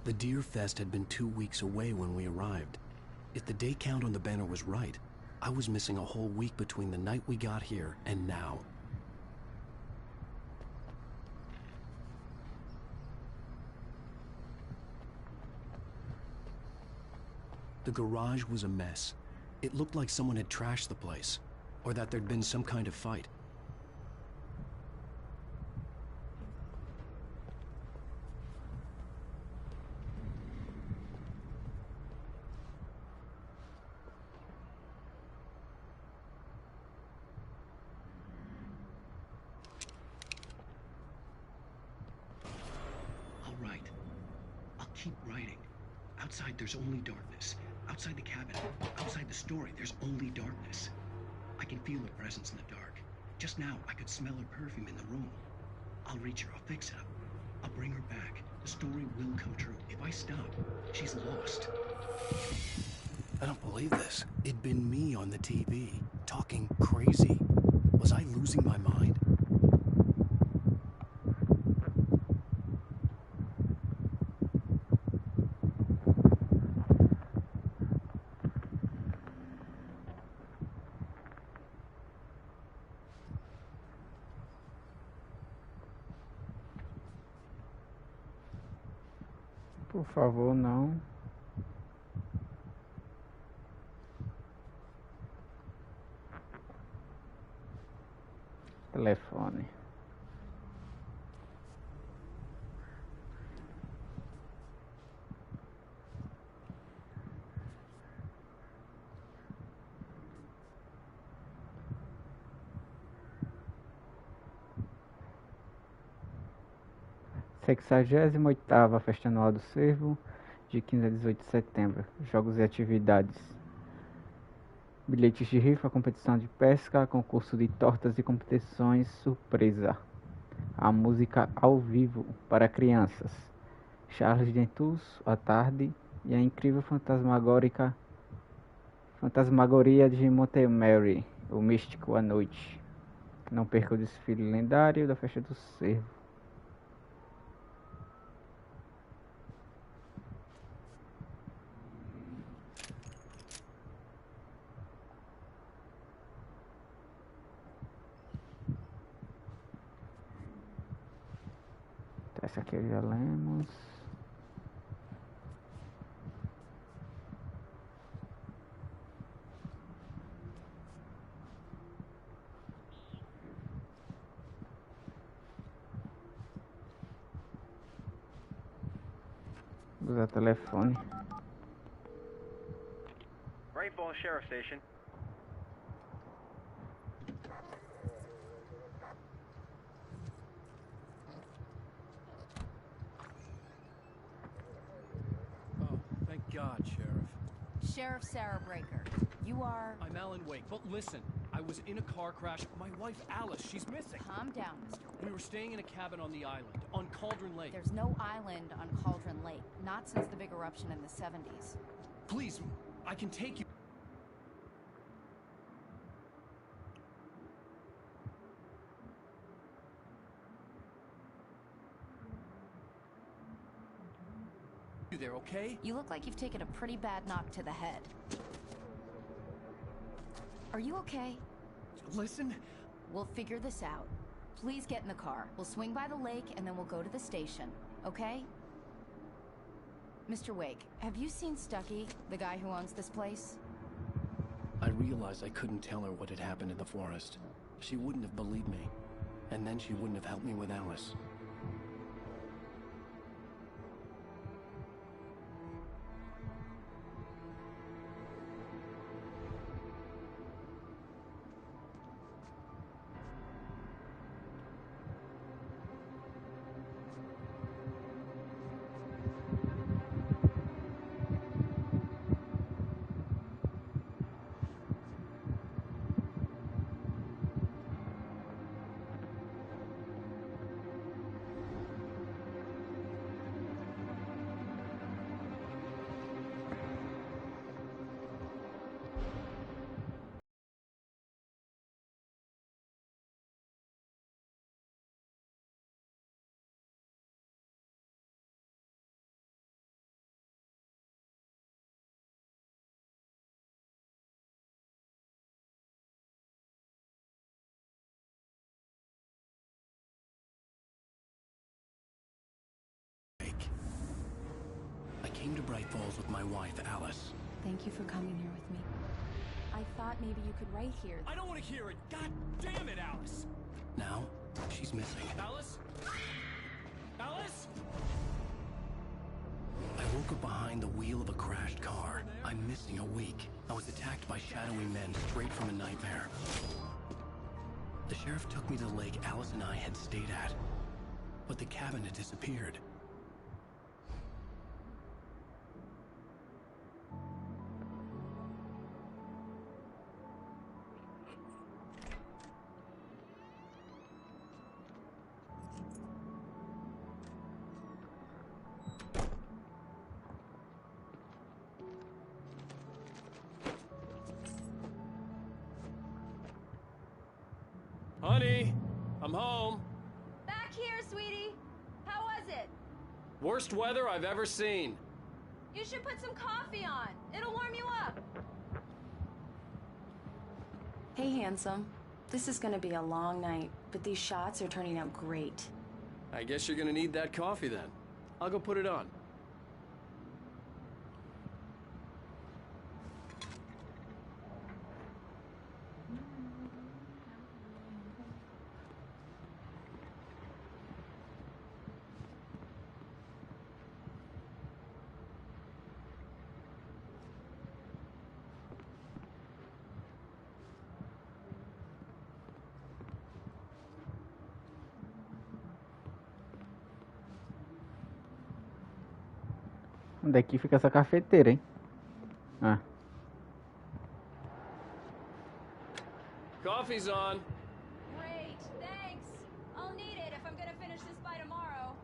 The Deer Fest had been 2 weeks away when we arrived. If the day count on the banner was right, I was missing a whole week between the night we got here and now. The garage was a mess. It looked like someone had trashed the place, or that there'd been some kind of fight. All right. I'll keep writing. Outside, there's only darkness. Outside the cabin, outside the story, there's only darkness. I can feel her presence in the dark. Just now, I could smell her perfume in the room. I'll reach her, I'll fix it up. I'll bring her back. The story will come true. If I stop, she's lost. I don't believe this. It'd been me on the TV, talking crazy. Was I losing my mind? Por favor, não. Telefone. Sexagésima oitava Festa Anual do Cervo, de 15 a 18 de setembro. Jogos e atividades. Bilhetes de rifa, competição de pesca, concurso de tortas e competições surpresa. A música ao vivo para crianças. Charles Dentus, à tarde, e a incrível fantasmagoria de Montgomery, o místico à noite. Não perca o desfile lendário da Festa do Cervo. Essa aqui já lemos. Usar telefone. Rainfall Sheriff Station. God, Sheriff. Sheriff Sarah Breaker. You are... I'm Alan Wake, but listen, I was in a car crash. My wife, Alice, she's missing. Calm down, Mr. Wake. We were staying in a cabin on the island, on Cauldron Lake. There's no island on Cauldron Lake, not since the big eruption in the 70s. Please, I can take you. There, okay? You look like you've taken a pretty bad knock to the head. Are you okay? Listen. We'll figure this out. Please get in the car. We'll swing by the lake and then we'll go to the station, okay? Mr. Wake, have you seen Stucky, the guy who owns this place? I realized I couldn't tell her what had happened in the forest. She wouldn't have believed me. And then she wouldn't have helped me with Alice. Bright Falls with my wife, Alice. Thank you for coming here with me. I thought maybe you could write here. I don't want to hear it. God damn it, Alice. Now, she's missing. Alice? Alice? I woke up behind the wheel of a crashed car. I'm missing a week. I was attacked by shadowy men straight from a nightmare. The sheriff took me to the lake Alice and I had stayed at. But the cabin had disappeared. Honey, I'm home. Back here, sweetie. How was it? Worst weather I've ever seen. You should put some coffee on. It'll warm you up. Hey, handsome. This is gonna be a long night, but these shots are turning out great. I guess you're gonna need that coffee then. I'll go put it on. Onde é que fica essa cafeteira, hein? Ah. Coffee's on. Great, thanks. I'll need it if I'm gonna finish this by tomorrow.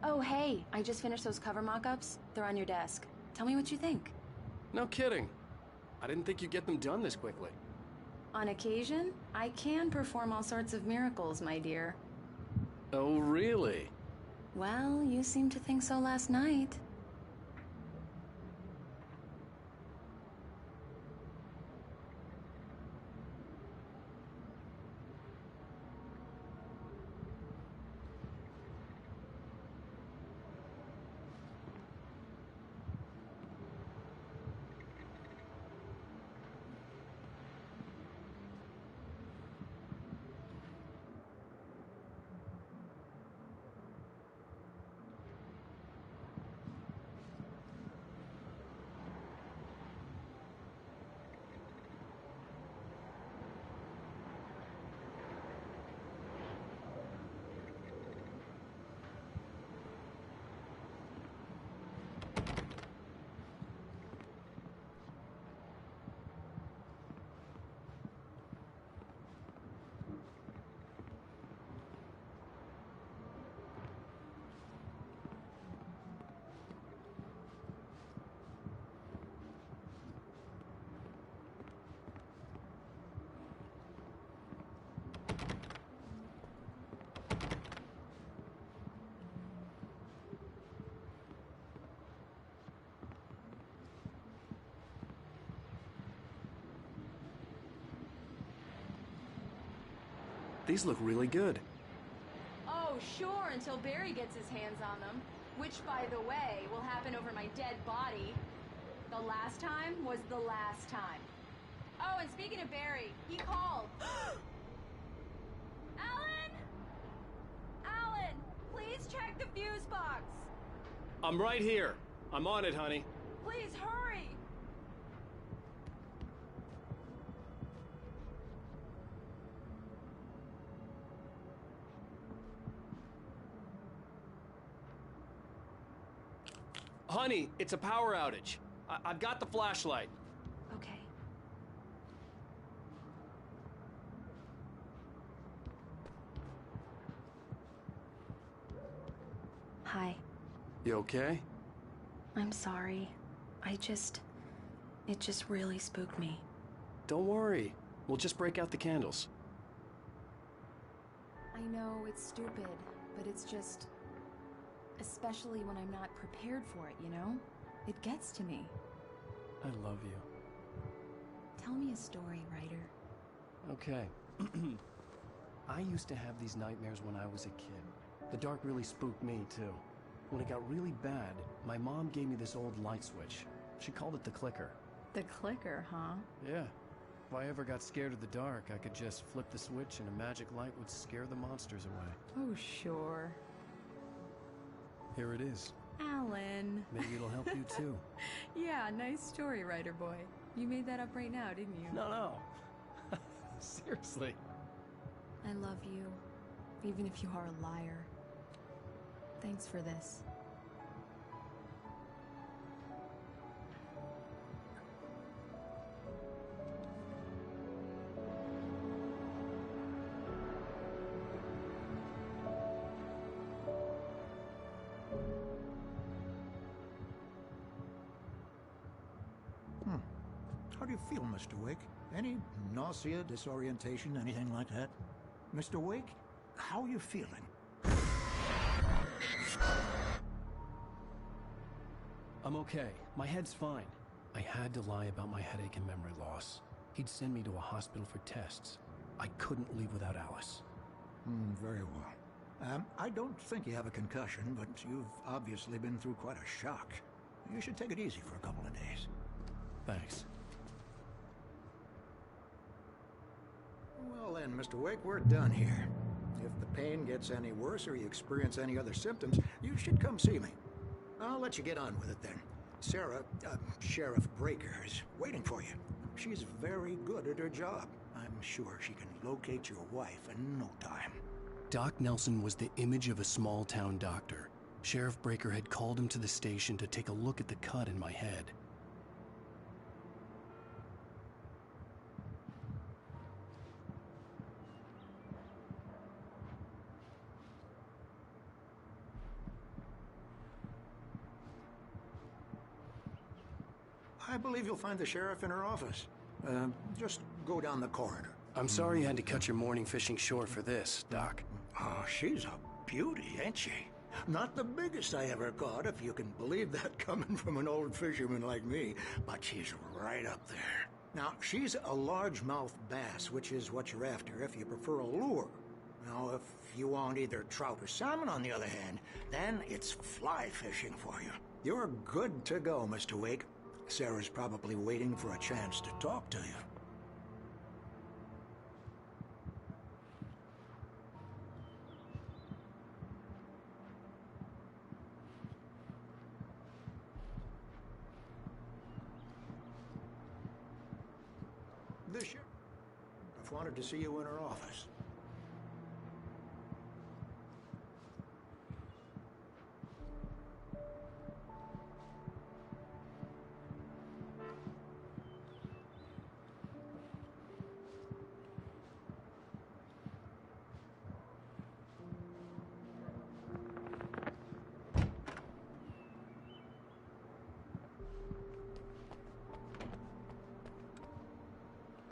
Oh, hey, I just finished those cover mock-ups. They're on your desk. Tell me what you think. No kidding. I didn't think you'd get them done this quickly. On occasion, I can perform all sorts of miracles, my dear. Oh, really? Well, you seemed to think so last night. These look really good. Oh, sure, until Barry gets his hands on them. Which, by the way, will happen over my dead body. The last time was the last time. Oh, and speaking of Barry, he called. Alan! Alan, please check the fuse box. I'm right here. I'm on it, honey. Please hurry. Honey, it's a power outage. I've got the flashlight. Okay, Hi. You okay? I'm sorry. It just really spooked me. Don't worry. We'll just break out the candles. I know it's stupid, but it's just... Especially when I'm not prepared for it, you know? It gets to me. I love you. Tell me a story, writer. Okay. I used to have these nightmares when I was a kid. The dark really spooked me, too. When it got really bad, my mom gave me this old light switch. She called it the clicker. The clicker, huh? Yeah. If I ever got scared of the dark, I could just flip the switch and a magic light would scare the monsters away. Oh, sure. Here it is. Alan. Maybe it'll help you, too. Yeah, nice story, writer boy. You made that up right now, didn't you? No. Seriously. I love you, even if you are a liar. Thanks for this. How do you feel, Mr. Wake? Any nausea, disorientation, anything like that? Mr. Wake, how are you feeling? I'm okay. My head's fine. I had to lie about my headache and memory loss. He'd send me to a hospital for tests. I couldn't leave without Alice. Very well. I don't think you have a concussion, but you've obviously been through quite a shock. You should take it easy for a couple of days. Thanks. Well then, Mr. Wake, we're done here. If the pain gets any worse or you experience any other symptoms, you should come see me. I'll let you get on with it then. Sarah, Sheriff Breaker, is waiting for you. She's very good at her job. I'm sure she can locate your wife in no time. Doc Nelson was the image of a small-town doctor. Sheriff Breaker had called him to the station to take a look at the cut in my head. I believe you'll find the sheriff in her office. Just go down the corridor. I'm sorry you had to cut your morning fishing short for this, Doc. Oh, she's a beauty, ain't she? Not the biggest I ever caught, if you can believe that coming from an old fisherman like me, but she's right up there. Now, she's a largemouth bass, which is what you're after if you prefer a lure. Now, if you want either trout or salmon, on the other hand, then it's fly fishing for you. You're good to go, Mr. Wake. Sarah's probably waiting for a chance to talk to you. The sheriff wanted to see you in her office.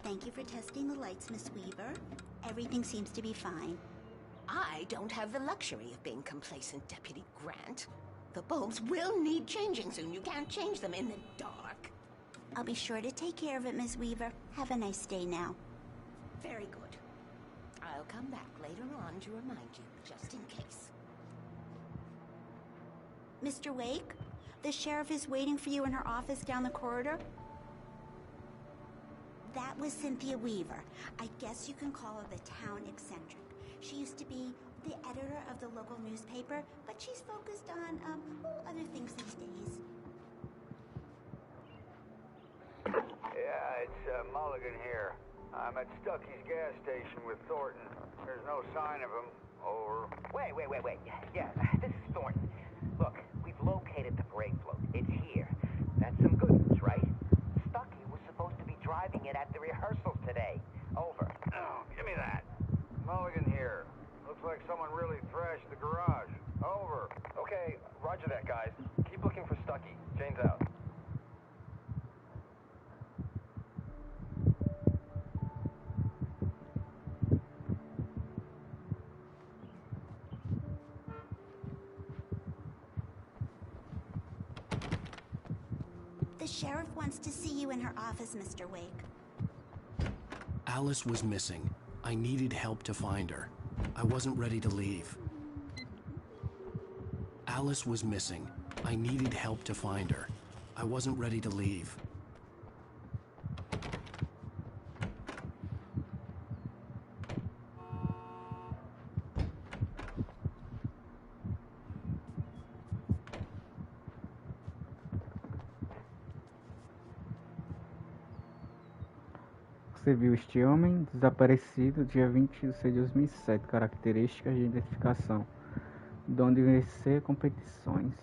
Thank you for testing the lights, Miss Weaver. Everything seems to be fine. I don't have the luxury of being complacent, Deputy Grant. The bulbs will need changing soon. You can't change them in the dark. I'll be sure to take care of it, Miss Weaver. Have a nice day now. Very good. I'll come back later on to remind you, just in case. Mr. Wake, the sheriff is waiting for you in her office down the corridor. That was Cynthia Weaver. I guess you can call her the town eccentric. She used to be the editor of the local newspaper, but she's focused on, other things these days. Yeah, it's Mulligan here. I'm at Stucky's gas station with Thornton. There's no sign of him. Over. Wait. Yeah, this is Thornton. Look, we've located the parade float. It's here. That's some good news, right? Stucky was supposed to be driving it at the rehearsals today. Over. Oh, give me that. Mulligan here. Looks like someone really thrashed the garage. Over. Okay, Okay, roger that, guys. Keep looking for Stucky. Jane's out. The sheriff wants to see you in her office, Mr. Wake. Alice was missing. I needed help to find her. I wasn't ready to leave. Alice was missing. I needed help to find her. I wasn't ready to leave. Você viu este homem desaparecido dia 20 de 2007. Características de identificação. Dom de vencer competições.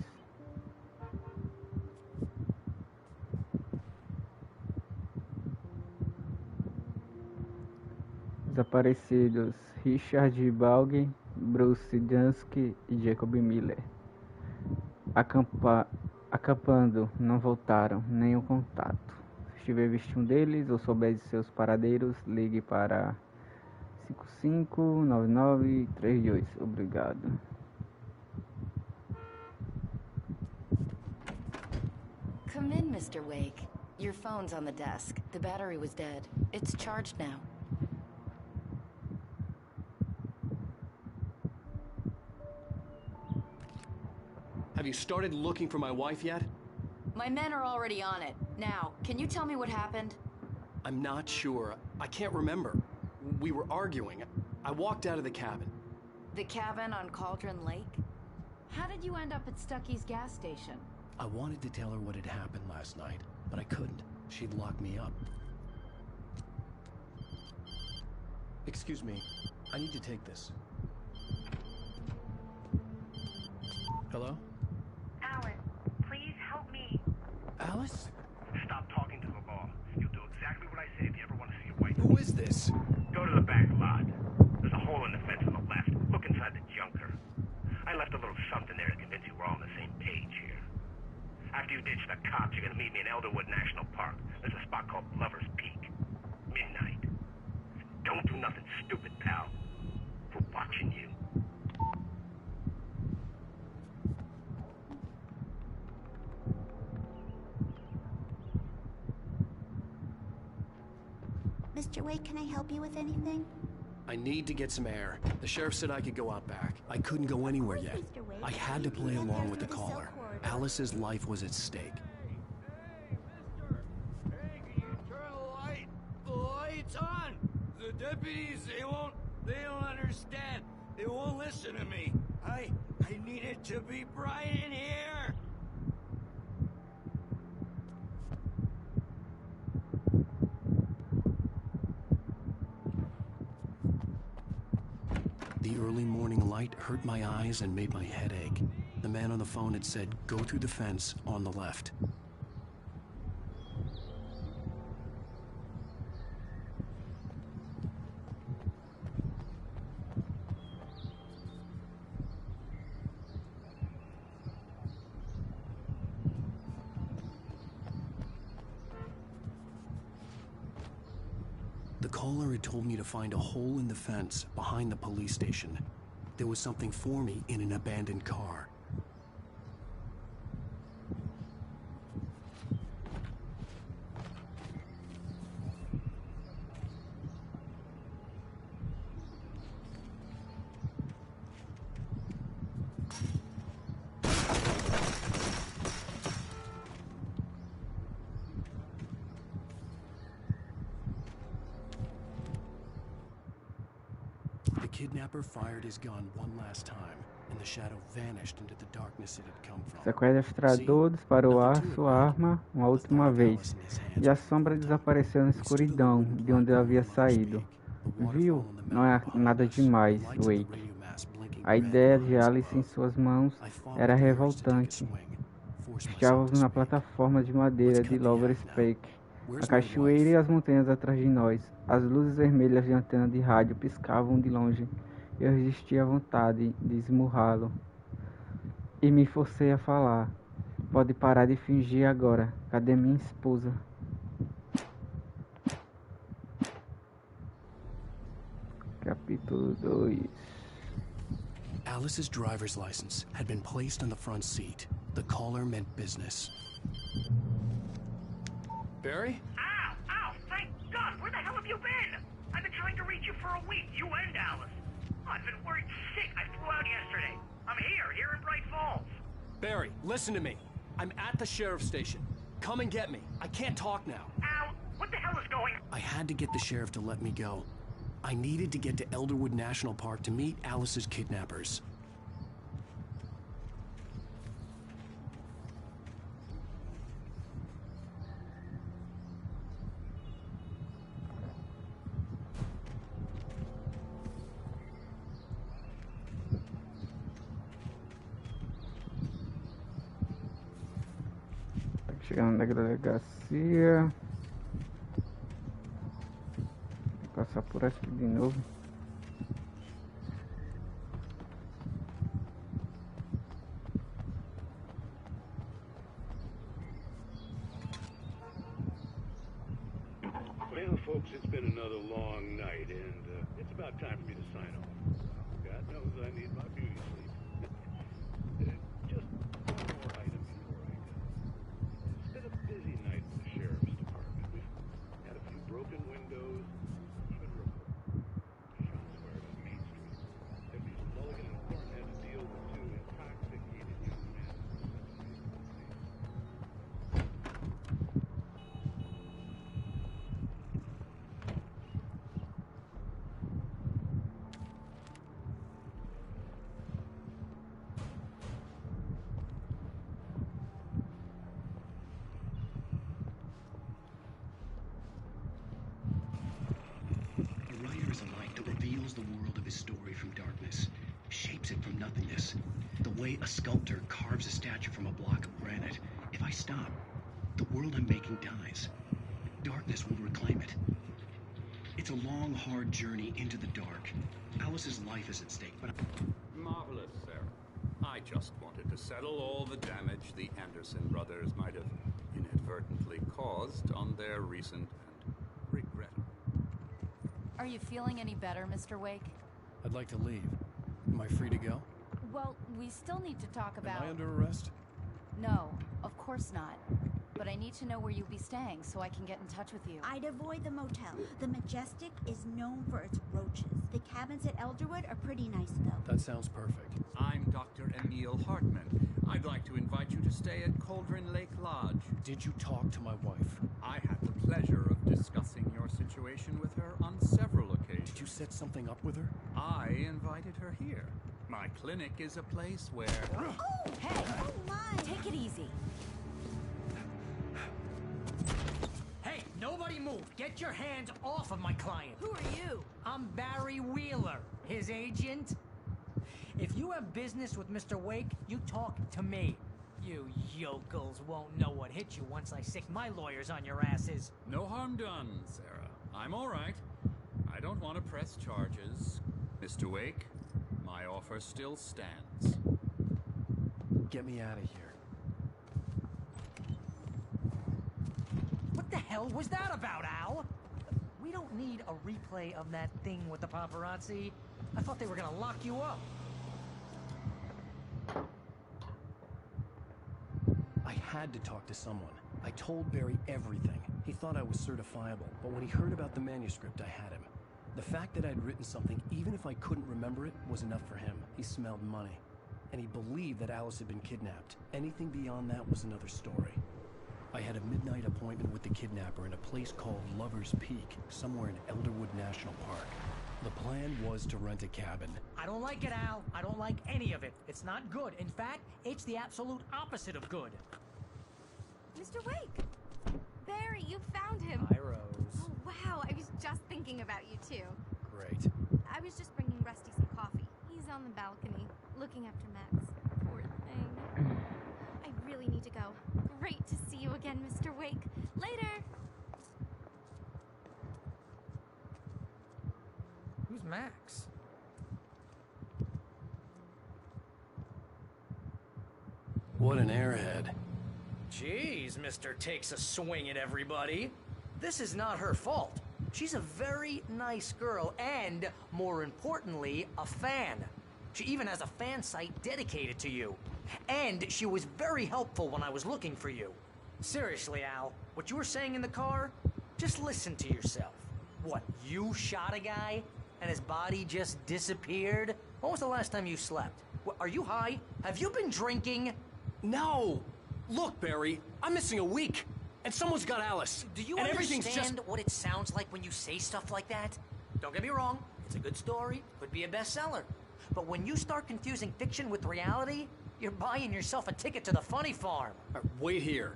Desaparecidos: Richard Balg, Bruce Dunsky e Jacob Miller. Acampando, não voltaram, nenhum contato. Se tiver visto um deles ou souber de seus paradeiros, ligue para 559932. Obrigado. Come in, Mr. Wake. Your phone's on the desk. The battery was dead. It's charged now. Have you started looking for my wife yet? My men are already on it. Now, can you tell me what happened? I'm not sure. I can't remember. We were arguing. I walked out of the cabin. The cabin on Cauldron Lake? How did you end up at Stucky's gas station? I wanted to tell her what had happened last night, but I couldn't. She'd lock me up. Excuse me. I need to take this. Hello? Alice, please help me. Alice? Stop talking to the law. You'll do exactly what I say if you ever want to see your wife. Who is this? Go to the back lot. There's a hole in the fence on the left. Look inside the junker. I left a little something there to convince you we're all on the same page here. After you ditch the cops, you're gonna meet me in Elderwood National Park. There's a spot called Lover's Peak. Midnight. Don't do nothing stupid, pal. We're watching you. Mr. Wake, can I help you with anything? I need to get some air. The sheriff said I could go out back. I couldn't go anywhere yet. I had to play along with the caller. Alice's life was at stake. Hey, can you turn the lights on? The deputies, they don't understand. They won't listen to me. I need it to be bright in here. The early morning light hurt my eyes and made my head ache. The man on the phone had said, go through the fence on the left. The caller had told me to find a hole in the fence behind the police station. There was something for me in an abandoned car. The kidnapper fired his gun one last time, and the shadow vanished into the darkness it had come from. Sequestrador disparou sua arma uma última vez, e a sombra desapareceu na escuridão de onde havia saído. Viu? Não é nada demais, Wake. A ideia de Alice em suas mãos era revoltante. Estávamos na plataforma de madeira de Lover's Peak. A cachoeira e as montanhas atrás de nós. As luzes vermelhas de antena de rádio piscavam de longe. Eu resistia à vontade de esmurrá-lo. E me forcei a falar. Pode parar de fingir agora. Cadê minha esposa? Capítulo 2. Alice's driver's license had been placed on the front seat. The caller meant business. Barry? Ow! Ow! Thank God! Where the hell have you been? I've been trying to reach you for a week, you and Alice. I've been worried sick. I flew out yesterday. I'm here in Bright Falls. Barry, listen to me. I'm at the sheriff's station. Come and get me. I can't talk now. Al, what the hell is going on? I had to get the sheriff to let me go. I needed to get to Elderwood National Park to meet Alice's kidnappers. Chegando na delegacia. Vou passar por aqui de novo. Well, folks, it's been another long night, and it's about time for me to sign off. God knows I need my beauty sleep. Just one more item before I go. It's been a busy night for the sheriff's department. We've had a few broken windows, even shots fired on Main Street. Deputies Mulligan and Horn had to deal with two intoxicated young men. A writer is a light that reveals the world of his story from darkness, shapes it from nothingness. The way a sculptor carves a statue from a block of granite. If I stop, the world I'm making dies. Darkness will reclaim it. It's a long, hard journey into the dark. Alice's life is at stake, but Marvelous, Sarah. I just wanted to settle all the damage the Anderson brothers might have inadvertently caused on their recent and regrettable. Are you feeling any better, Mr. Wake? I'd like to leave. Am I free to go? Well, we still need to talk about... Am I under arrest? No, of course not. But I need to know where you'll be staying so I can get in touch with you. I'd avoid the motel. The Majestic is known for its roaches. The cabins at Elderwood are pretty nice, though. That sounds perfect. I'm Dr. Emil Hartman. I'd like to invite you to stay at Cauldron Lake Lodge. Did you talk to my wife? I had the pleasure of discussing your situation with her on several occasions. Did you set something up with her? I invited her here. My clinic is a place where... Oh, hey! Oh, my! Take it easy. Hey, nobody move. Get your hands off of my client. Who are you? I'm Barry Wheeler, his agent. If you have business with Mr. Wake, you talk to me. You yokels won't know what hit you once I sick my lawyers on your asses. No harm done, Sarah. I'm all right. I don't want to press charges. Mr. Wake, my offer still stands. Get me out of here. What the hell was that about, Al? We don't need a replay of that thing with the paparazzi. I thought they were gonna lock you up. I had to talk to someone. I told Barry everything. He thought I was certifiable, but when he heard about the manuscript, I had him. The fact that I'd written something, even if I couldn't remember it, was enough for him. He smelled money. And he believed that Alice had been kidnapped. Anything beyond that was another story. I had a midnight appointment with the kidnapper in a place called Lover's Peak, somewhere in Elderwood National Park. The plan was to rent a cabin. I don't like it, Al. I don't like any of it. It's not good. In fact, it's the absolute opposite of good. Mr. Wake! Barry, you found him. Hi, Rose. Oh, wow. I was just thinking about you, too. Great. I was just bringing Rusty some coffee. He's on the balcony, looking after Max. Poor thing. I really need to go. Great to see you again, Mr. Wake. Later! Who's Max? What an airhead. Jeez, Mr. Takes a swing at everybody. This is not her fault. She's a very nice girl and, more importantly, a fan. She even has a fan site dedicated to you. And she was very helpful when I was looking for you. Seriously, Al, what you were saying in the car? Just listen to yourself. What, you shot a guy and his body just disappeared? When was the last time you slept? What, are you high? Have you been drinking? No! Look, Barry, I'm missing a week. And someone's got Alice. Do you and everything's understand just... what it sounds like when you say stuff like that? Don't get me wrong, it's a good story, could be a bestseller. But when you start confusing fiction with reality, you're buying yourself a ticket to the funny farm. Wait here.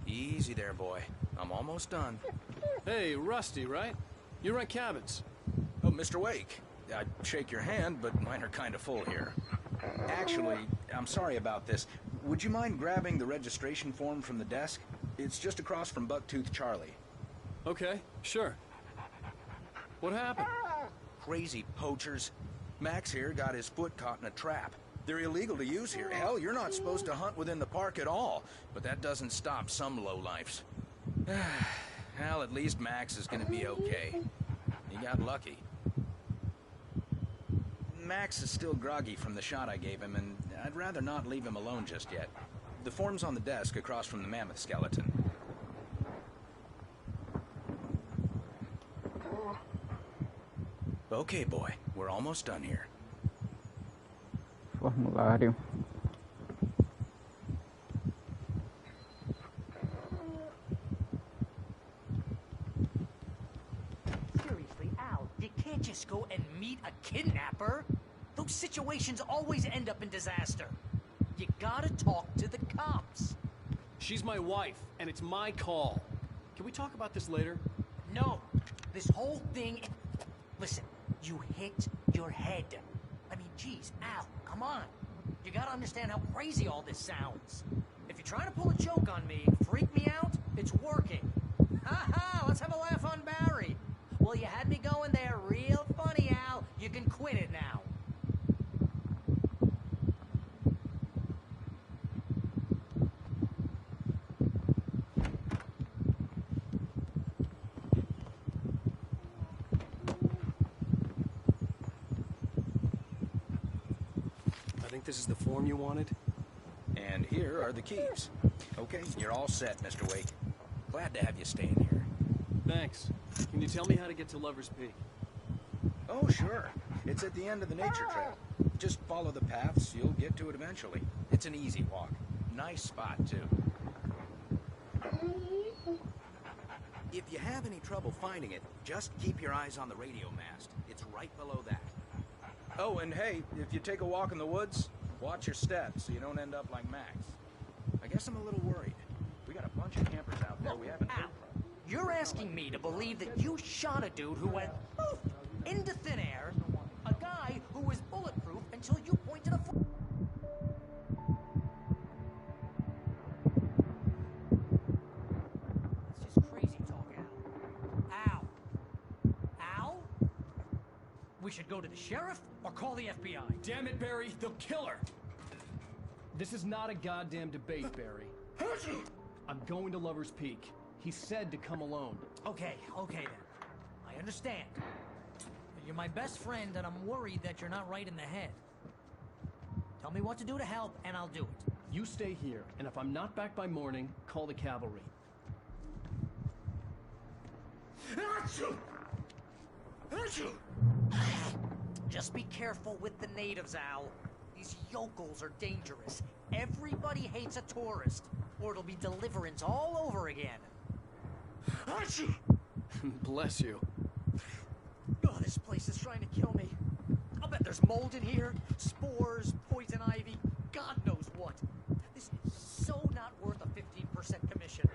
Easy there, boy. I'm almost done. Hey, Rusty, right? You rent cabins. Oh, Mr. Wake. I'd shake your hand, but mine are kind of full here. Actually, I'm sorry about this. Would you mind grabbing the registration form from the desk? It's just across from Bucktooth Charlie. Okay, sure. What happened? Crazy poachers. Max here got his foot caught in a trap. They're illegal to use here. Hell, you're not supposed to hunt within the park at all. But that doesn't stop some lowlifes. Well, at least Max is gonna be okay. He got lucky. Max is still groggy from the shot I gave him, and I'd rather not leave him alone just yet. The form's on the desk across from the mammoth skeleton. Okay, boy. We're almost done here. Formulário. Seriously, Al, you can't just go and meet a kidnapper. Those situations always end up in disaster. You gotta talk to the cops. She's my wife, and it's my call. Can we talk about this later? No, this whole thing... Listen, you hit your head. I mean, geez, Al, come on. You gotta understand how crazy all this sounds. If you're trying to pull a joke on me, freak me out, it's working. Ha ha, let's have a laugh on Barry. Well, you had me going there real funny, Al. You can quit it now. I think this is the form you wanted. And here are the keys. Okay, you're all set, Mr. Wake. Glad to have you staying here. Thanks. Can you tell me how to get to Lover's Peak? Oh, sure. It's at the end of the nature trail. Just follow the paths, you'll get to it eventually. It's an easy walk. Nice spot, too. If you have any trouble finding it, just keep your eyes on the radio mast. It's right below that. Oh, and hey, if you take a walk in the woods, watch your steps so you don't end up like Max. I guess I'm a little worried. We got a bunch of campers out there we haven't heard from. You're asking me to believe that you shot a dude who went poof into thin air, a guy who was bulletproof until you pointed a... It's just crazy talk, Al. Al? We should go to the sheriff or call the FBI. Damn it, Barry, they'll kill her. This is not a goddamn debate, Barry. I'm going to Lover's Peak. He said to come alone. Okay then. I understand. You're my best friend, and I'm worried that you're not right in the head. Tell me what to do to help, and I'll do it. You stay here, and if I'm not back by morning, call the cavalry. Just be careful with the natives, Al. These yokels are dangerous. Everybody hates a tourist, or it'll be deliverance all over again. Bless you. Oh, this place is trying to kill me. I'll bet there's mold in here, spores, poison ivy, God knows what. This is so not worth a 15% commission.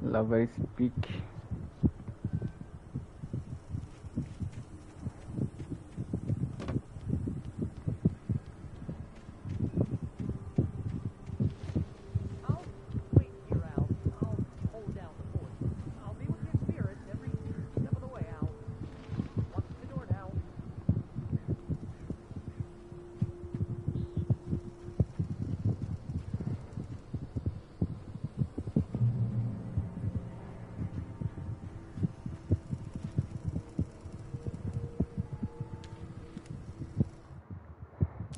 Lovers Peak. I'll wait here, Al. I'll hold down the fort. I'll be with your spirits every step of the way, Al. Lock the door now.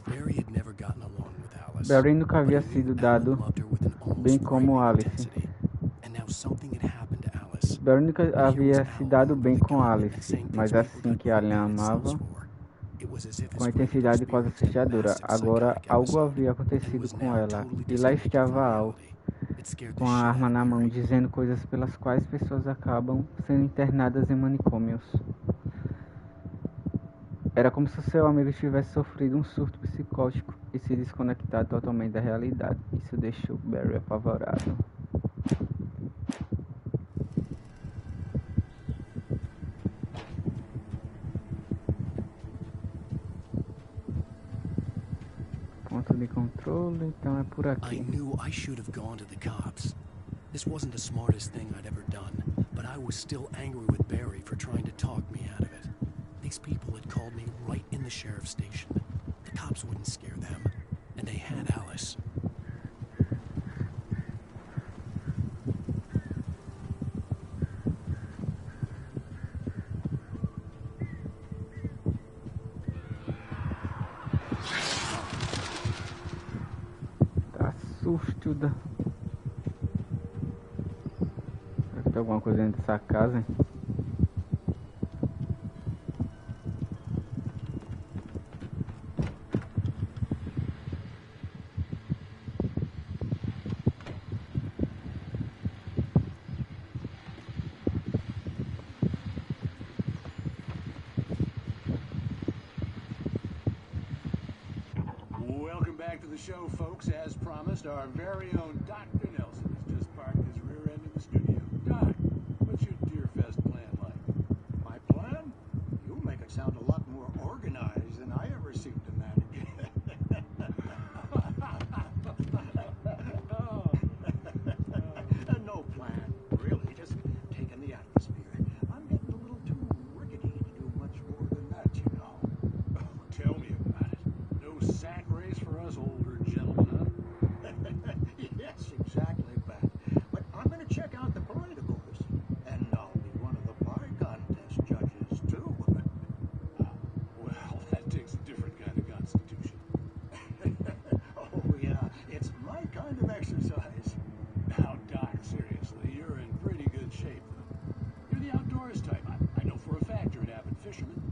Barry had never gotten along with Alice. Barry nunca havia sido dado bem como Alice. And now something had happened to Alice. Barry nunca havia se dado bem com Alice, mas assim que ela amava, com intensidade quase assustadora, agora algo havia acontecido com ela, e lá estava Al, com a arma na mão, dizendo coisas pelas quais pessoas acabam sendo internadas em manicômios. Era como se seu amigo tivesse sofrido um surto psicótico e se desconectado totalmente da realidade. Isso deixou Barry apavorado. Ponto de controle, então é por aqui. I knew I should have gone to the cops. This wasn't the smartest thing I'd ever done, but I was still angry with Barry for trying to talk me out of it. These people had called me right in the sheriff's station. The cops wouldn't scare them, and they had Alice. Tá susto da... Será que tem alguma coisa dentro dessa casa, hein? Welcome back to the show, folks. As promised, our very own Dr. Nelson has just parked his rear end in the studio. Doc, what's your Deerfest plan like? My plan? You make it sound a lot more organized than I ever seem to manage. No plan, really. Just taking the atmosphere. I'm getting a little too rickety to do much more than that, you know. Oh, tell me about it. No sack race for us older gentlemen, huh? Yes, exactly, Pat. But I'm going to check out the politicals. And I'll be one of the pie contest judges, too. Well, that takes a different kind of constitution. Oh, yeah. It's my kind of exercise. Now, Doc, seriously, you're in pretty good shape, though. You're the outdoors type. I know for a fact you're an avid fisherman.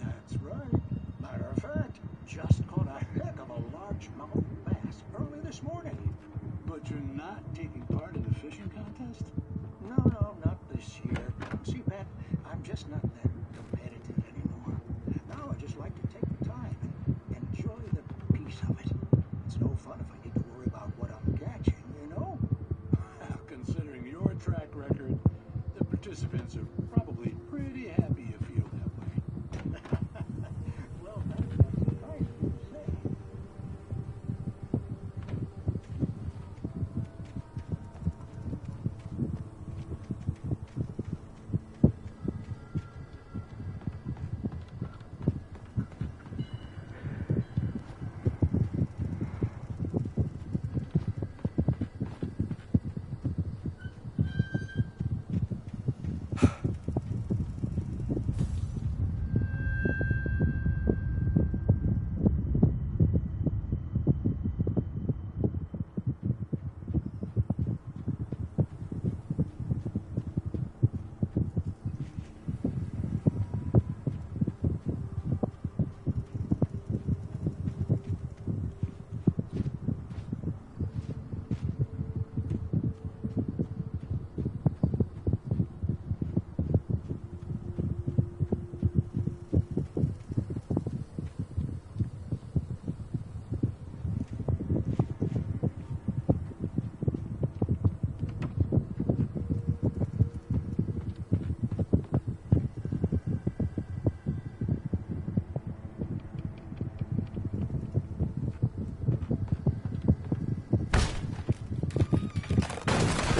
That's right. Matter of fact, just caught a heck of a largemouth bass early this morning. But you're not taking part in the fishing contest? No, not this year. See, Pat, I'm just not that competitive anymore. Now I just like to take the time and enjoy the peace of it. It's no fun if I need to worry about what I'm catching, you know? Considering your track record, the participants are probably pretty happy you feel that way. Well, that's nice of you to say.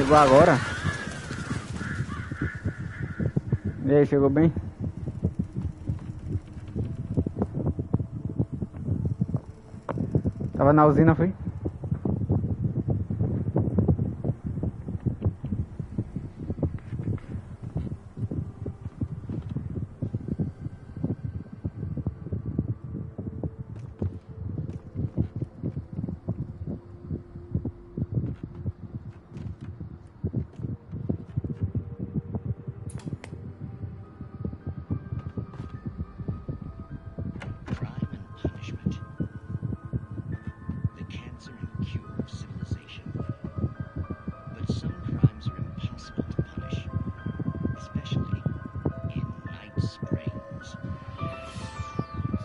Chegou agora? E aí, chegou bem? Tava na usina, foi?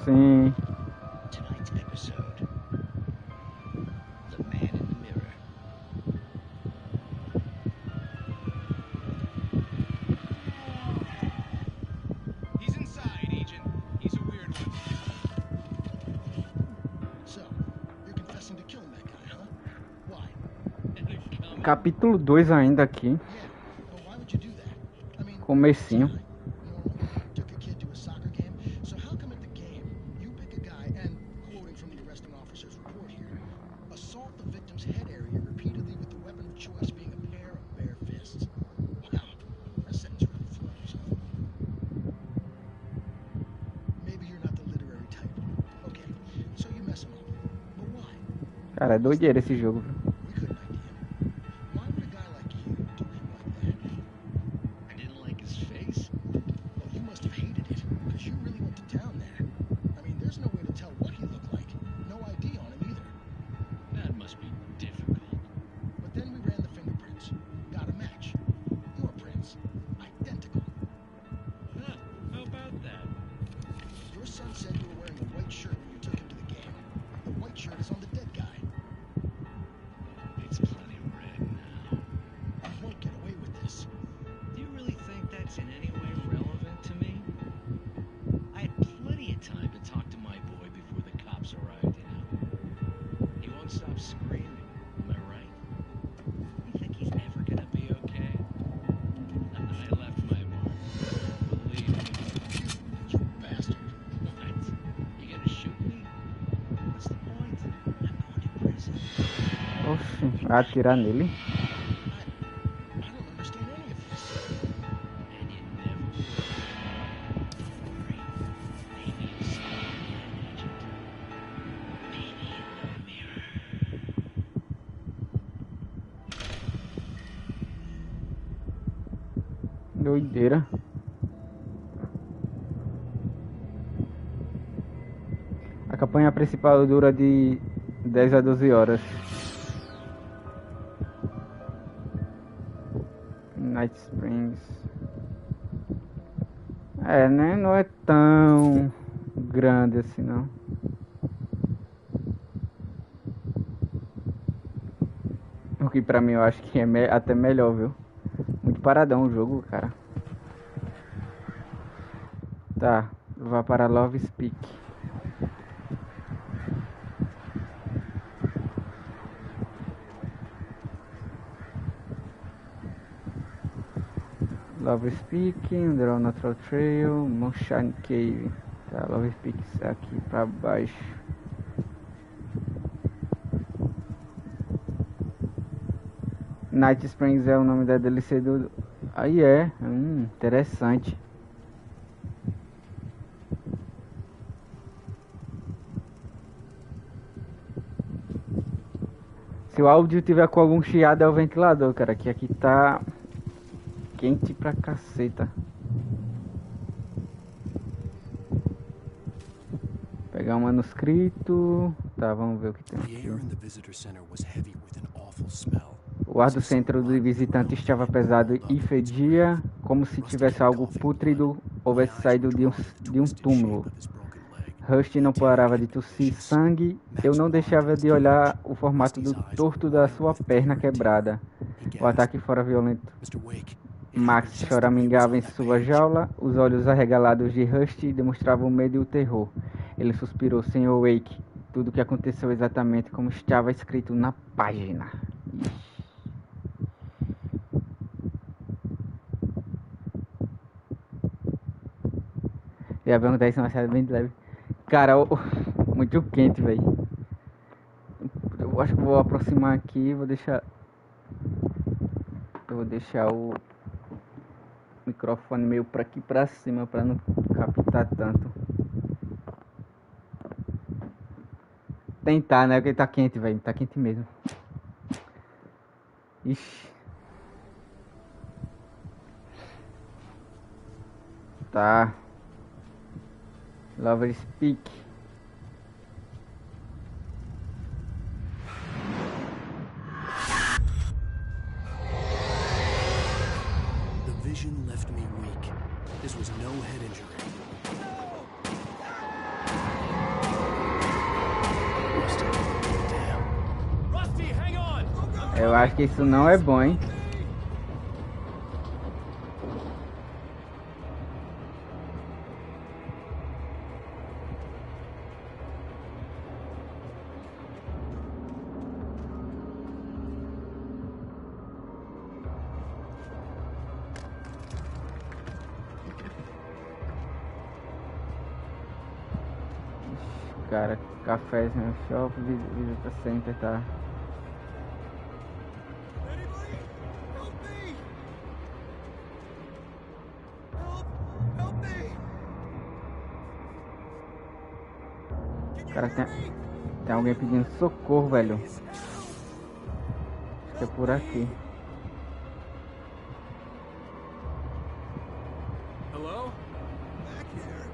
Sim. Tonight's episode, The Man in the Mirror. He's inside, Agent. He's a weird one. So, you're confessing to killing that guy, huh? Why? Capítulo 2 ainda aqui. Comecinho. Took a kid to a soccer game. So how come at the game you pick a guy and, quoting from the arresting officer's report here, assault the victim's head area repeatedly with the weapon of choice being a pair of bare fists? Wow, that sentence really flows. Maybe you're not the literary type. Okay, so you mess him up. But why? Cara, é doideira esse jogo. Why would a guy like you do him like that? I didn't like his face. Well, you must have hated it, because you really went to town there. I mean, there's no way to tell what he looked like. No ID on him either. That must be difficult. But then we ran the fingerprints. Got a match. Your prints. Identical. Huh, how about that? Your son said you were wearing a white shirt when you took him to the game. The white shirt is on the dead guy. It's plenty red now. You won't get away with this. Do you really think that's in any way relevant to me? I had plenty of time to talk to my boy before the cops arrived, you know. He won't stop screaming, am I right? You think he's ever gonna be okay? I left my mark. Believe me. You bastard. What? You gonna shoot me? What's the point? I'm going to prison. Oxi, vai atirar nele. I don't understand any of this. And you never will. Don't worry. Maybe you'll see me again, Agent. Maybe in the mirror. Doideira. A campanha principal dura de 10 a 12 horas. Night Springs. É, né? Não é tão grande assim, não. O que pra mim eu acho que é até melhor, viu? Muito paradão o jogo, cara. Tá, vá para Love Speak. Love Speak, Underground Natural Trail, Moonshine Cave. Tá, Love Speak aqui pra baixo. Night Springs é o nome da DLC do... Aí é, interessante. Se o áudio tiver com algum chiado é o ventilador, cara, que aqui tá quente pra caceta. Pegar um manuscrito. Tá, vamos ver o que tem aqui. O ar do centro do visitante estava pesado e fedia, como se tivesse algo pútrido houvesse saído de um túmulo. Rusty não parava de tossir sangue. Eu não deixava de olhar o formato do torto da sua perna quebrada. O ataque fora violento. Max choramingava em sua jaula. Os olhos arregalados de Rusty demonstravam o medo e o terror. Ele suspirou, Sr. Wake. Tudo o que aconteceu exatamente como estava escrito na página. Já perguntar isso, mas é bem leve. Cara, muito quente, velho. Eu acho que vou aproximar aqui e vou deixar. Eu vou deixar o microfone meio pra aqui pra cima pra não captar tanto. Tentar, né? Porque tá quente, velho. Tá quente mesmo. Ixi. Tá. Lover Speak. The vision left me weak. This was no head injury. Rusty, hang on! Eu acho que isso não é bom, hein? Cara, cafés no shopping, visita center, tá? Cara, tem alguém pedindo socorro, velho. Acho que é por aqui. Hello? Back here.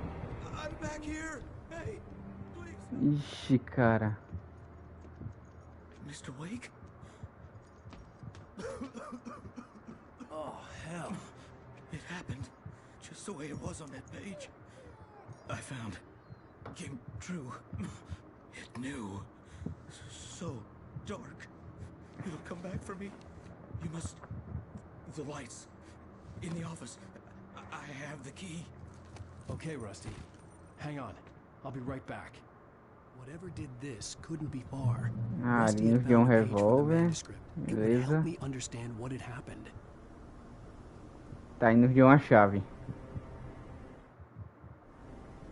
I'm back here. Hey, please. Ixi, cara. Mr. Wake? Oh, hell. It happened just the way it was on that page. I found. Came true. It knew. So dark. It'll come back for me. You must. The lights. In the office. I have the key. Okay, Rusty. Hang on. I'll be right back. Whatever did this couldn't be far. Ah, Rusty ele had enviou found a page from the revólver. manuscript. It would Beleza. help me understand what had happened. Tá, indo de uma chave.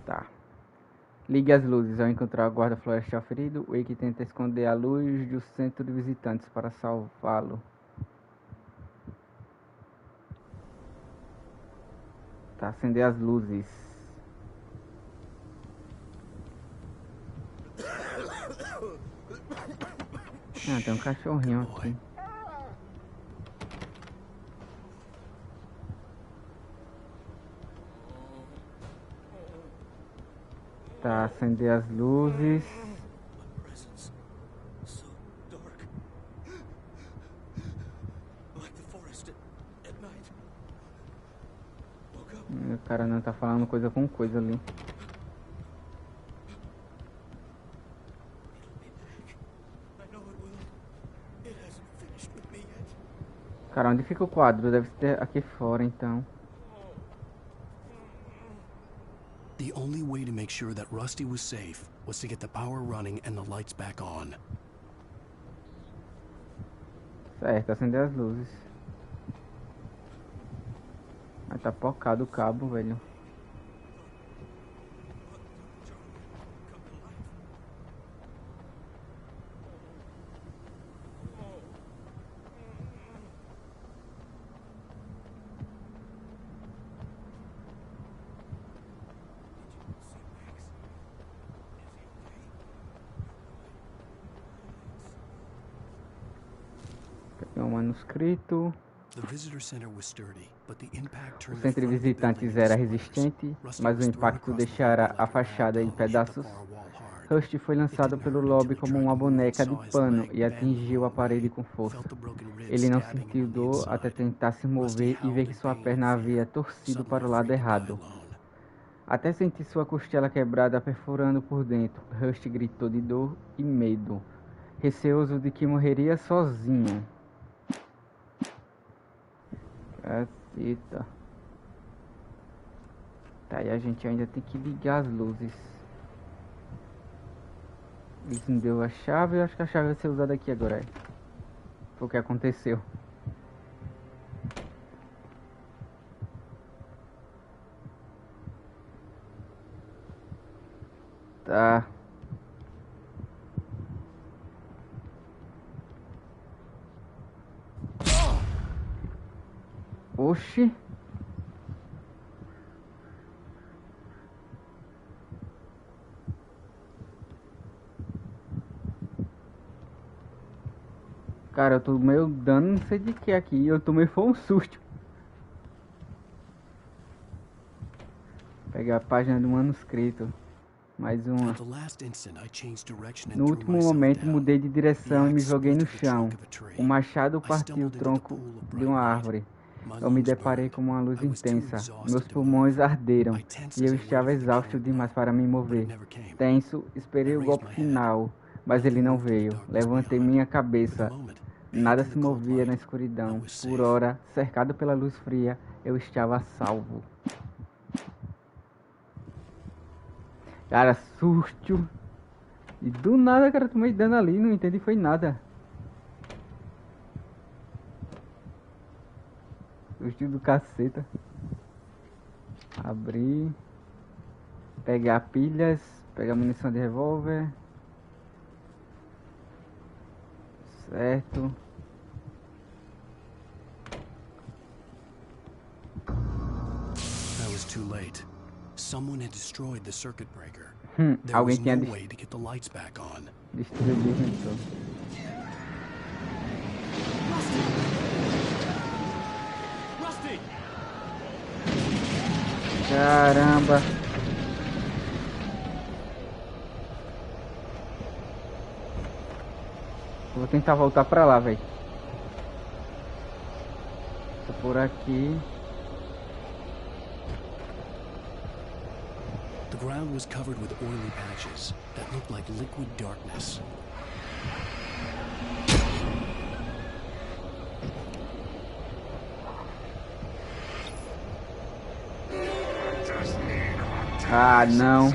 Tá. Ligue as luzes. Ao encontrar o guarda florestal ferido, Wake tenta esconder a luz do centro de visitantes para salvá-lo. Tá, acender as luzes. Ah, tem um cachorrinho aqui. Tá, acender as luzes. Presence. So dark. Like the forest at night. Woke up. O cara não tá falando coisa com coisa ali. I know it will. It hasn't finished with me yet. Cara, onde fica o quadro? Deve ser aqui fora, então. The only way to make sure that Rusty was safe was to get the power running and the lights back on. Certo, acender as luzes. Mas tá pocado o cabo, velho. Tem um manuscrito. The visitor center was sturdy, but the impact O turned the centro de front of the visitantes building era into resistente, splinters. mas o Rusty was thrown impacto across the deixara hall like a a fachada em rag doll, hit the pedaços. far wall hard. Rusty foi lançado pelo lobby como uma boneca de pano e atingiu a parede com força. Ele não sentiu dor até tentar se mover e ver que sua perna havia torcido para o lado errado. Até sentir sua costela quebrada perfurando por dentro, Rusty gritou de dor e medo, receoso de que morreria sozinho. Caceta. Tá, e a gente ainda tem que ligar as luzes. Ele me deu a chave, eu acho que a chave vai ser usada aqui agora. Foi o que aconteceu. Tá. Oxi. Cara, eu tô meio dando não sei de que aqui. Eu tomei foi um susto. Pegar a página do manuscrito. Mais uma. No último momento mudei de direção e me joguei no chão. O machado partiu o tronco de uma árvore. Eu me deparei com uma luz intensa. Meus pulmões arderam e eu estava exausto demais para me mover. Tenso, esperei o golpe final, mas ele não veio. Levantei minha cabeça. Nada se movia na escuridão. Por ora, cercado pela luz fria, eu estava a salvo. Cara, susto. E do nada, cara, tomei dano ali, não entendi, foi nada. Susto do caceta. Abrir. Pegar pilhas. Pegar munição de revólver. Certo. That was too late. Someone had destroyed the circuit breaker. There Alguém was tinha no way to get the lights back on. destruído então. Rusty! Caramba. Eu vou tentar voltar pra lá, velho. Tô por aqui. The ground was covered with oily patches that looked like liquid darkness. Ah, não.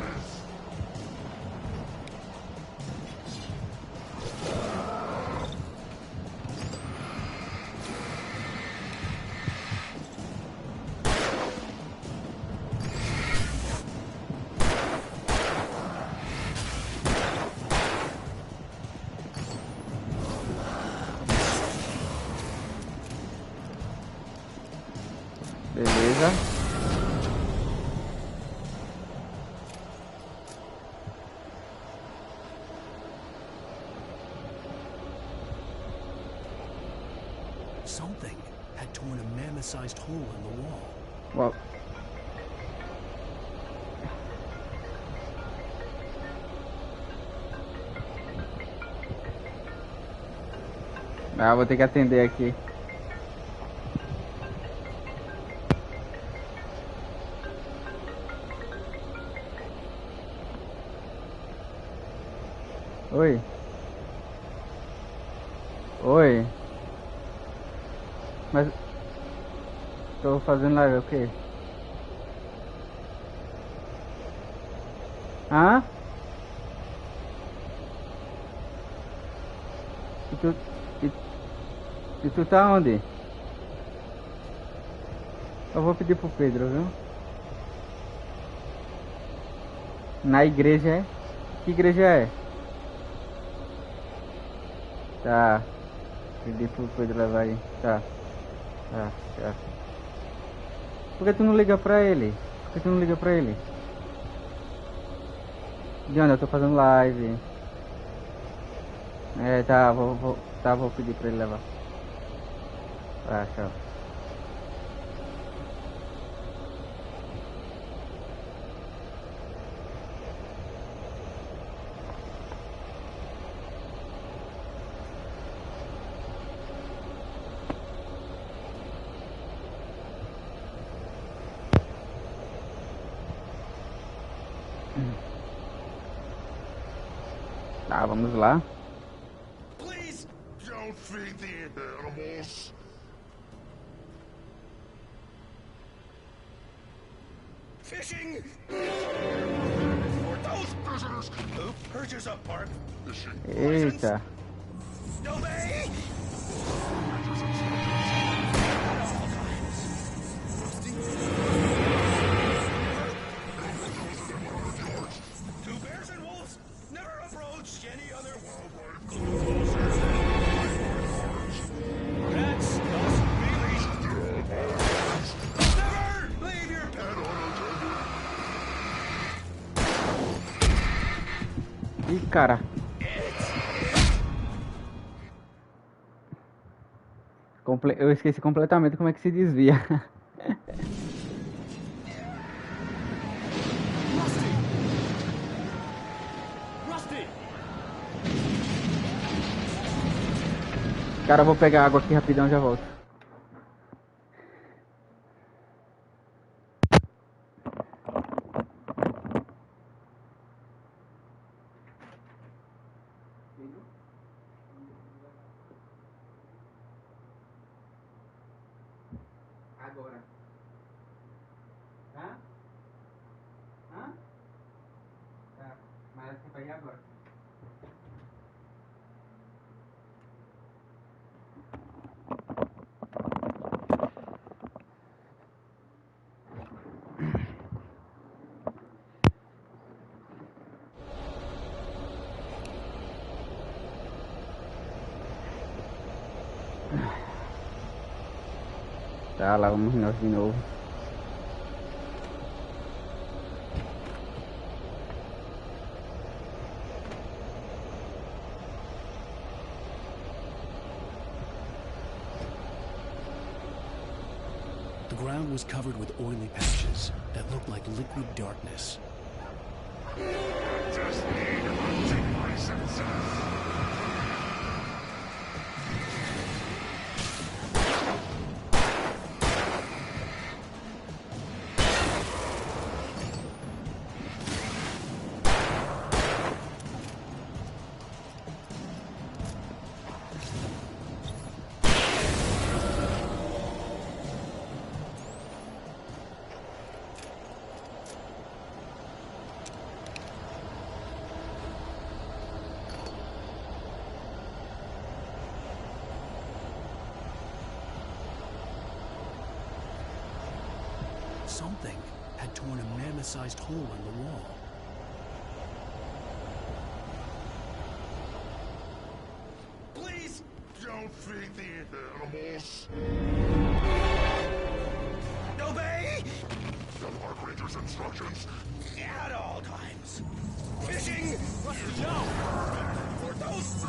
Beleza. Something had torn a mammoth-sized hole in the wall. Uau. Ah, vou ter que atender aqui. Oi. Oi. Mas tô fazendo live o quê? Hã? E tu tá onde? Eu vou pedir pro Pedro, viu? Na igreja é? Que igreja é? Tá. Pedi pro Pedro levar aí. Tá. Tá, tá. Por que tu não liga pra ele? Por que tu não liga pra ele? Diana, eu tô fazendo live. É, tá, vou pedir pra ele levar. Tá, tchau. Tá, vamos lá. Please don't feed the animals. Fishing! For those prisoners who purchase a park. Eita. Obey! Two bears and one cara. Eu esqueci completamente como é que se desvia. Cara, eu vou pegar água aqui rapidão e já volto. Agora. Tá? Hã? Tá. Mas você vai ir agora. Tá, lá vamos nós de novo. The ground was covered with oily patches that looked like liquid darkness. Just need hunting licenses. Something had torn a mammoth-sized hole in the wall. Please don't feed the animals. Obey! The park ranger's instructions. At all times. Fishing! No! For those...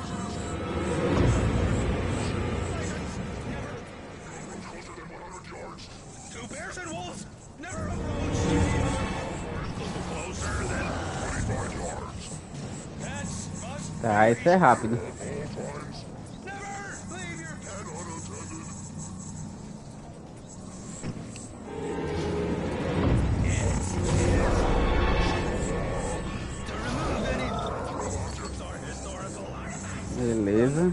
Closer than 100 yards. Two bears and wolves! Never approach! Closer than 25 yards. Pets must... Tá, esse é rápido. Never leave your pet unattended. To remove any objects or historical artifacts. Beleza.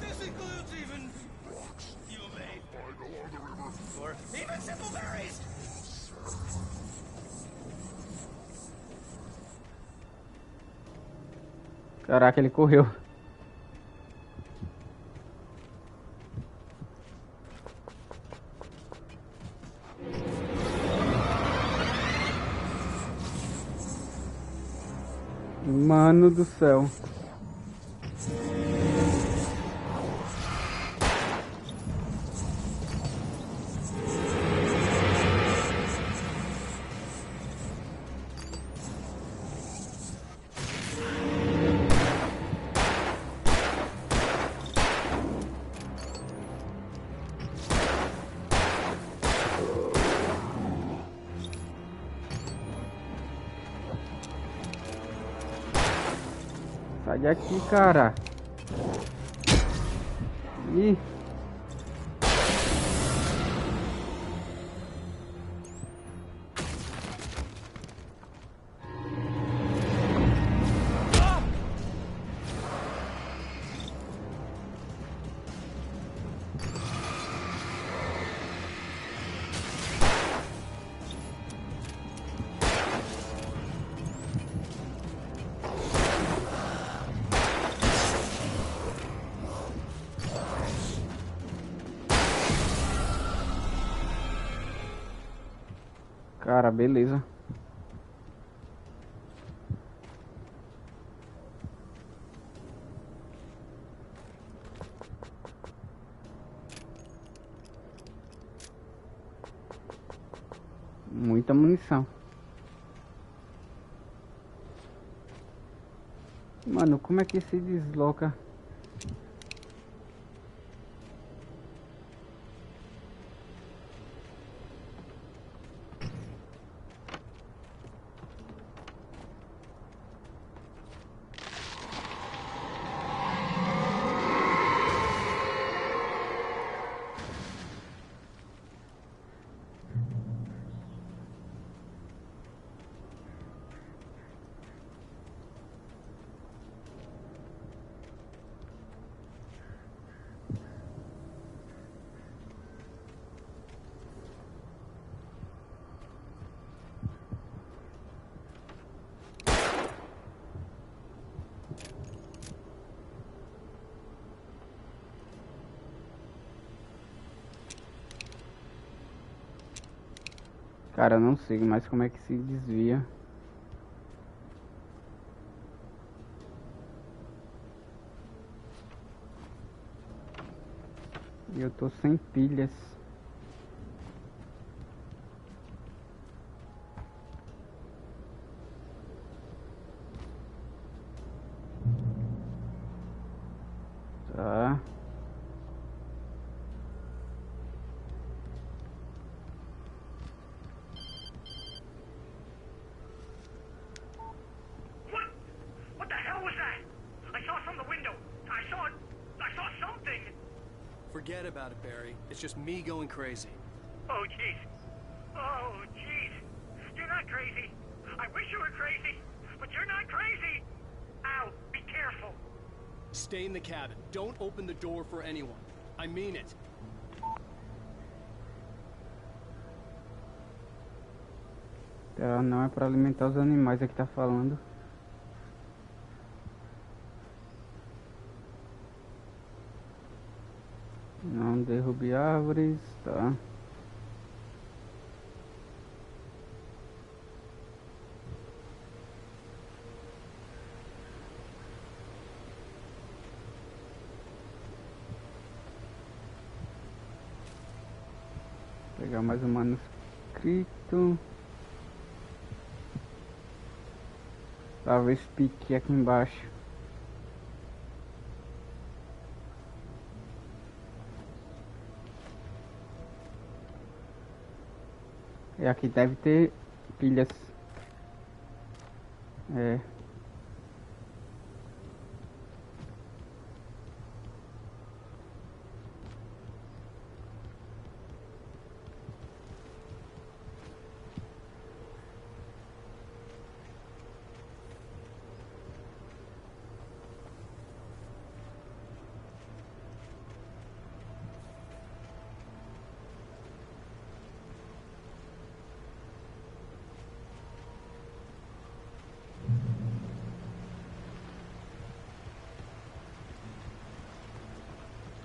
This includes even rocks you made. Find along the river. Or even simple berries. Caraca, ele correu. Mano do céu. Sai daqui, cara. Ih. Cara, beleza. Muita munição. Mano, como é que se desloca? Cara, eu não sei mais como é que se desvia. E eu tô sem pilhas. Tá. What the hell was that? I saw from the window. I saw something. Forget about it, Barry. It's just me going crazy. Oh, jeez. Oh, jeez. You're not crazy. I wish you were crazy, but you're not crazy. Ow, be careful. Stay in the cabin. Don't open the door for anyone. I mean it. Tá, não é pra alimentar os animais, é que tá falando. Não derrube árvores, tá. Vou pegar mais um manuscrito. Talvez pique aqui embaixo. E aqui deve ter pilhas. É.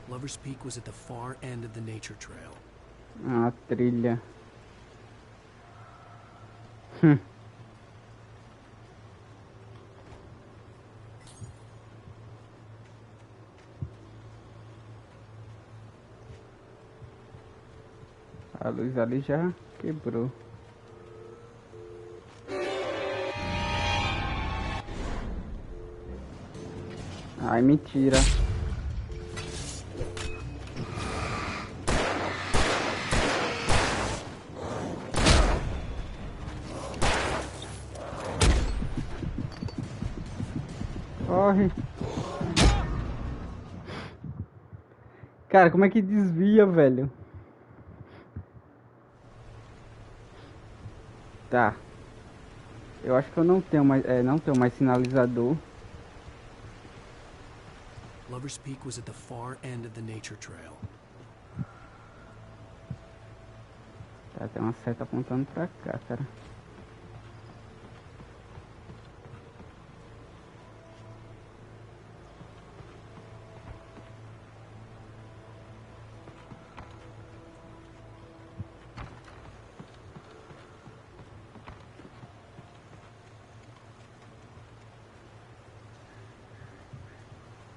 Lover's Peak was at the far end of the nature trail. A trilha. A luz ali já quebrou. Ai, mentira. Corre. Cara, como é que desvia, velho? Tá. Eu acho que eu não tenho mais sinalizador. Lover's Peak was at the far end of the nature trail. Tá, tem uma seta apontando pra cá, cara.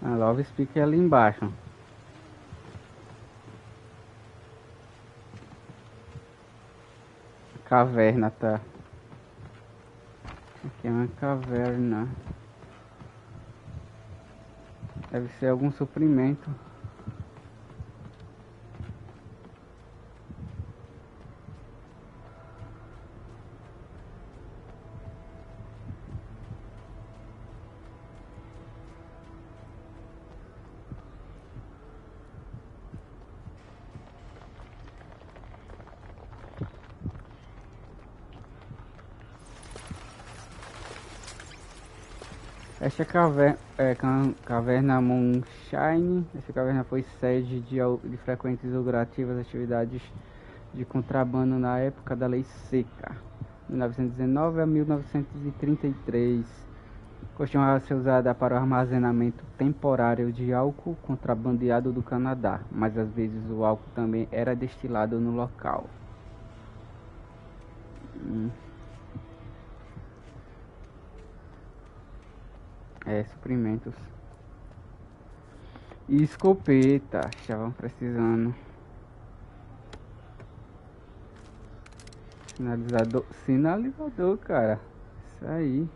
A Love Speak é ali embaixo. Caverna, tá? Aqui é uma caverna. Deve ser algum suprimento. Esta caverna Moonshine. Essa caverna foi sede de frequentes e lucrativas atividades de contrabando na época da Lei Seca, 1919 a 1933. Costumava ser usada para o armazenamento temporário de álcool contrabandeado do Canadá, mas às vezes o álcool também era destilado no local. Suprimentos. E escopeta, estavam precisando. Sinalizador, cara. Isso aí.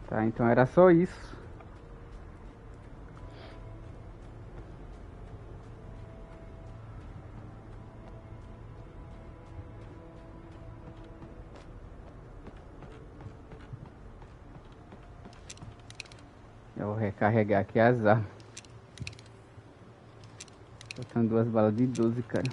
Tá, então era só isso. Eu vou recarregar aqui as armas. Faltam 2 balas de 12, cara.